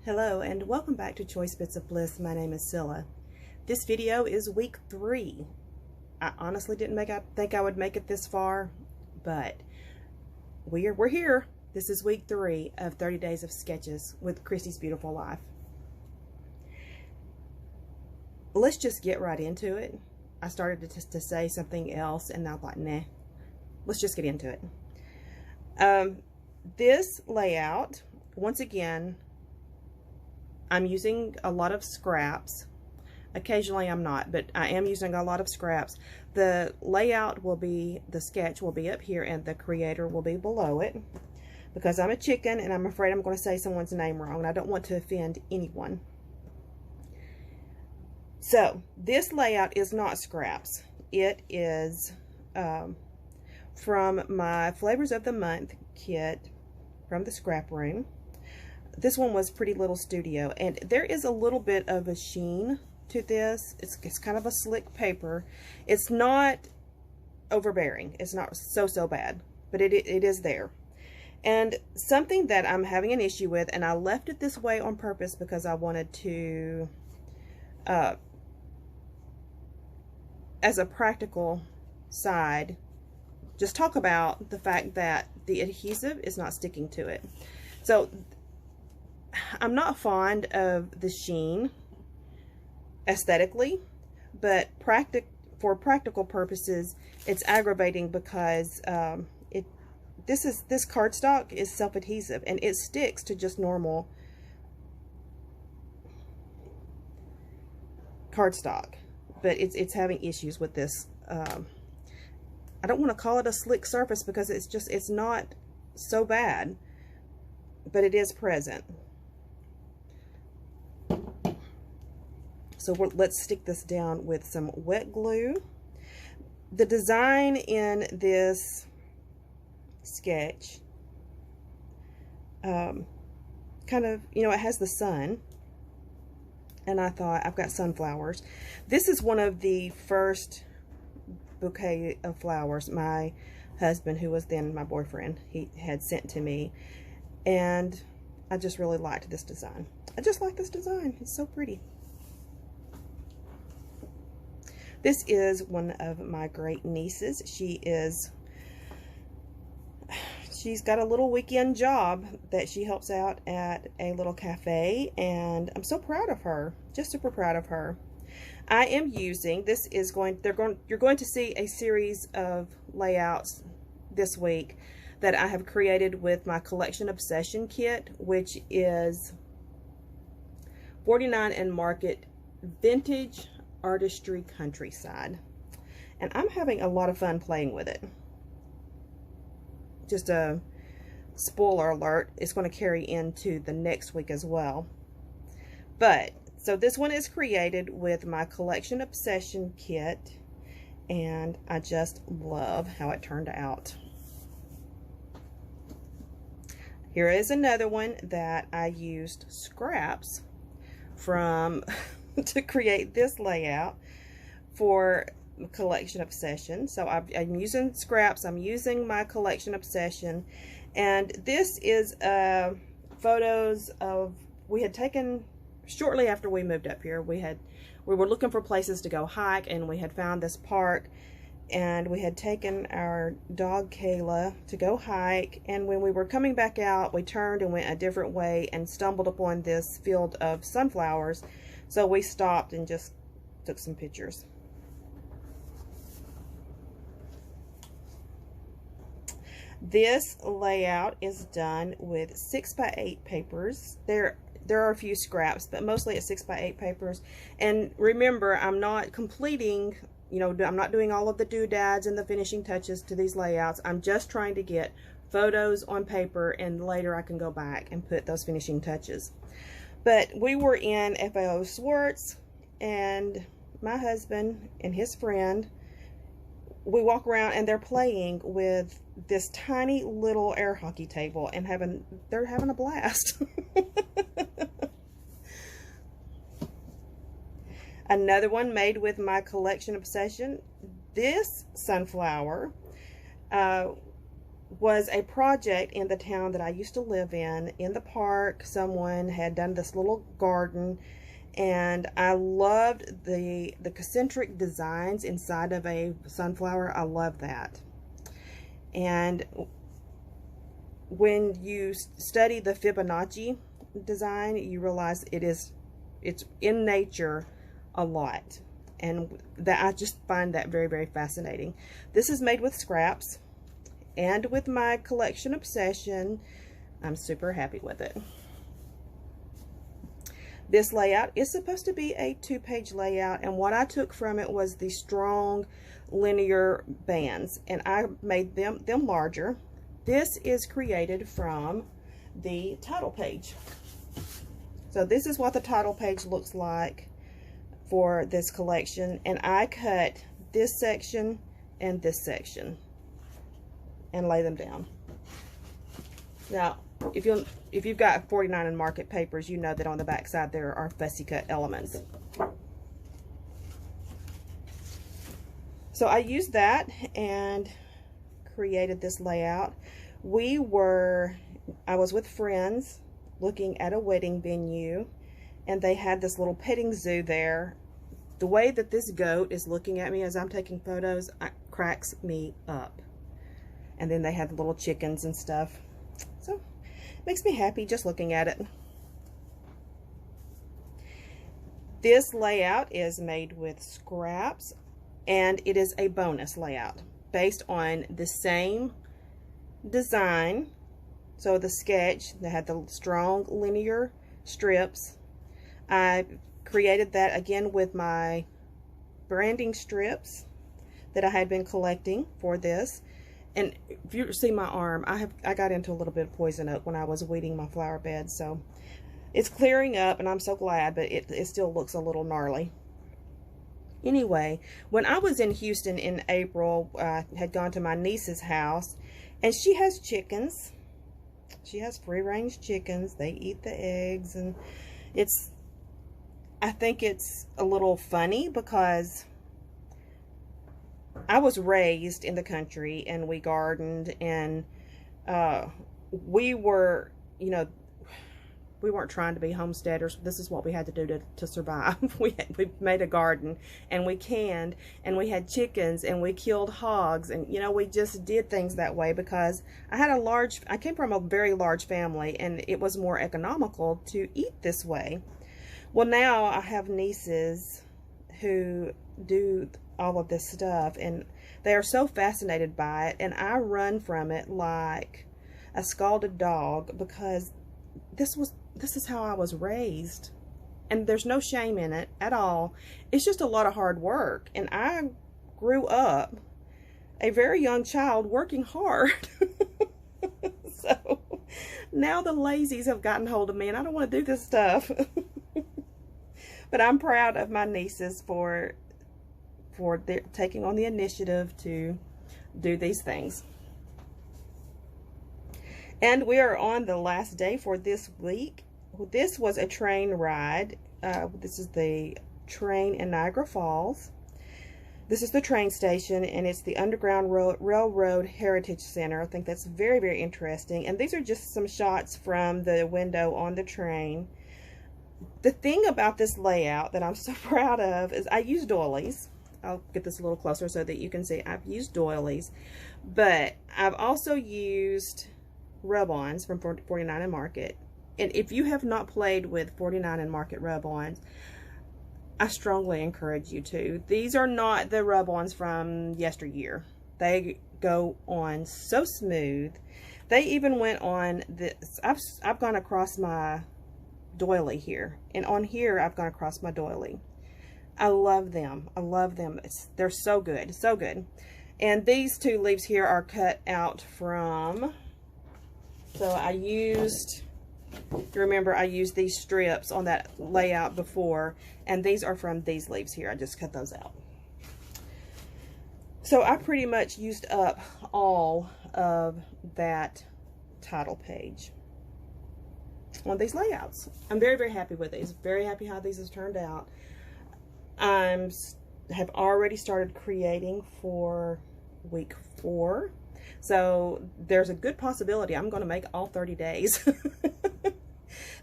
Hello and welcome back to Choice Bits of Bliss. My name is Cilla. This video is week 3. I honestly didn't think I would make it this far, but we're here. This is week 3 of 30 Days of Sketches with Christy's Beautiful Life. Let's just get right into it. I started to say something else and I thought, nah, let's just get into it. This layout, once again, I'm using a lot of scraps. Occasionally I'm not, but I am using a lot of scraps. The layout will be, the sketch will be up here and the creator will be below it. Because I'm a chicken and I'm afraid I'm going to say someone's name wrong and I don't want to offend anyone. So, this layout is not scraps. It is from my Flavors of the Month kit from the scrap room. This one was Pretty Little Studio, and there is a little bit of a sheen to this. It's kind of a slick paper. It's not overbearing. It's not so bad, but it is there. And something that I'm having an issue with, and I left it this way on purpose because I wanted to, as a practical side, just talk about the fact that the adhesive is not sticking to it. So I'm not fond of the sheen aesthetically, but for practical purposes, it's aggravating because this cardstock is self-adhesive and it sticks to just normal cardstock, but it's having issues with this. I don't want to call it a slick surface because it's not so bad, but it is present. So let's stick this down with some wet glue. The design in this sketch, kind of, it has the sun. And I thought, I've got sunflowers. This is one of the first bouquet of flowers my husband, who was then my boyfriend, he had sent to me. And I just really liked this design. I just like this design. It's so pretty. This is one of my great nieces. She's got a little weekend job that she helps out at a little cafe, and I'm so proud of her. Just super proud of her. I am using, you're going to see a series of layouts this week that I have created with my Collection Obsession kit, which is 49 and Market Vintage Artistry Countryside, and I'm having a lot of fun playing with it. Just a spoiler alert, it's going to carry into the next week as well. But so this one is created with my Collection Obsession kit, and I just love how it turned out. Here is another one that I used scraps from to create this layout for Collection Obsession. So I'm using scraps, I'm using my Collection Obsession, and this is photos of, we had taken shortly after we moved up here. We were looking for places to go hike, and we had found this park, and we had taken our dog Kayla to go hike, and when we were coming back out, we turned and went a different way and stumbled upon this field of sunflowers. So we stopped and just took some pictures. This layout is done with 6x8 papers. There are a few scraps, but mostly it's 6x8 papers. And remember, I'm not completing, I'm not doing all of the doodads and the finishing touches to these layouts. I'm just trying to get photos on paper, and later I can go back and put those finishing touches. But we were in FAO Swartz, and my husband and his friend, we walk around and they're playing with this tiny little air hockey table and they're having a blast. Another one made with my Collection Obsession. This sunflower was a project in the town that I used to live in the park. Someone had done this little garden, and I loved the concentric designs inside of a sunflower. I love that. And when you study the Fibonacci design, you realize it's in nature a lot, and that I just find that very, very fascinating. This is made with scraps, and with my collection obsession, I'm super happy with it. This layout is supposed to be a 2-page layout, and what I took from it was the strong linear bands, and I made them larger. This is created from the title page. So this is what the title page looks like for this collection, and I cut this section and this section and lay them down. Now, if you've got 49 and Market papers, you know that on the back side there are fussy cut elements. So I used that and created this layout. I was with friends looking at a wedding venue, and they had this little petting zoo there. The way that this goat is looking at me as I'm taking photos cracks me up. And then they had little chickens and stuff. So it makes me happy just looking at it. This layout is made with scraps, and it is a bonus layout based on the same design. So the sketch that had the strong linear strips, I created that again with my branding strips that I had been collecting for this. And if you see my arm, I got into a little bit of poison oak when I was weeding my flower bed, so it's clearing up, and I'm so glad, but it still looks a little gnarly. Anyway, when I was in Houston in April, I had gone to my niece's house, and she has chickens. She has free-range chickens. They eat the eggs, and I think it's a little funny because I was raised in the country, and we gardened, and we were, we weren't trying to be homesteaders. This is what we had to do to survive. We made a garden, and we canned, and we had chickens, and we killed hogs, and we just did things that way because I came from a very large family, and it was more economical to eat this way. Well, now I have nieces who do all of this stuff, and they are so fascinated by it, and I run from it like a scalded dog because this is how I was raised, and there's no shame in it at all. It's just a lot of hard work, and I grew up a very young child working hard. So now the lazies have gotten hold of me, and I don't want to do this stuff. But I'm proud of my nieces for taking on the initiative to do these things. And we are on the last day for this week. This was a train ride. This is the train in Niagara Falls. This is the train station, and it's the Underground Railroad Heritage Center. I think that's very, very interesting. And these are just some shots from the window on the train. The thing about this layout that I'm so proud of is I use doilies. I'll get this a little closer so that you can see I've used doilies, but I've also used rub-ons from 49 and Market. And if you have not played with 49 and Market rub-ons, I strongly encourage you to. These are not the rub-ons from yesteryear. They go on so smooth. They even went on this. I've gone across my doily here, and on here I've gone across my doily. I love them. I love them. They're so good, so good. And these two leaves here are cut out from, so I used, remember I used these strips on that layout before, and these are from these leaves here. I just cut those out. So I pretty much used up all of that title page on these layouts. I'm very, very happy with these. Very happy how these have turned out. Have already started creating for week 4. So there's a good possibility I'm going to make all 30 days.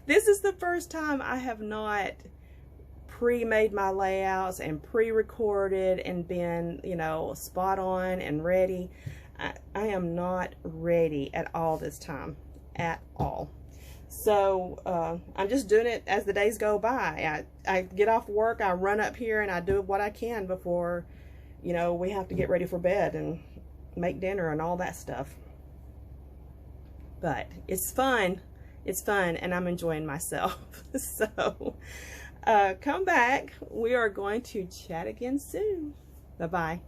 This is the first time I have not pre-made my layouts and pre-recorded and been, you know, spot on and ready. I am not ready at all this time, at all. So I'm just doing it as the days go by. I get off work, I run up here and I do what I can before, you know, we have to get ready for bed and make dinner and all that stuff. But it's fun. It's fun and I'm enjoying myself. So come back. We are going to chat again soon. Bye-bye.